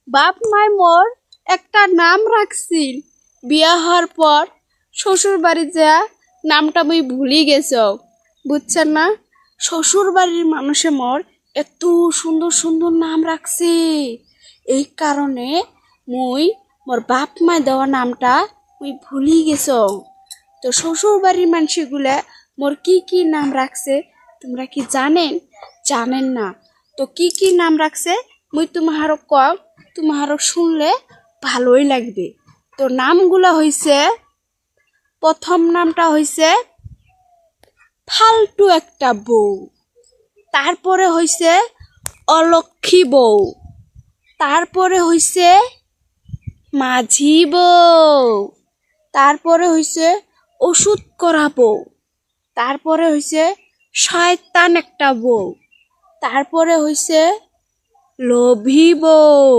বাপ মাই মোর একটা নাম রাখছিল, বিয়া হওয়ার পর শ্বশুর বাড়ি যা নামটা মুই ভুলি গেছ, বুঝছেন না? শ্বশুর বাড়ির মানুষে মোর এত সুন্দর সুন্দর নাম রাখছে, এই কারণে মুই মোর বাপ মাই দেওয়া নামটা মুই ভুলি গেছ। তো শ্বশুর বাড়ির মানুষগুলা মোর কি কি নাম রাখছে তোমরা কি জানেন? জানেন না? তো কি কি নাম রাখছে মুই তোমাহারক কম, তোমাহারক শুনলে ভালোই লাগবে। তো নামগুলা হইছে, প্রথম নামটা হইছে ফালতু একটা বউ, তারপরে হইছে অলক্ষী বউ, তারপরে হইছে মাঝি বউ, তারপরে হইছে ওষুধ করা বউ, তারপরে হইছে শয়তান একটা বউ, তারপরে হইছে লোভী বউ,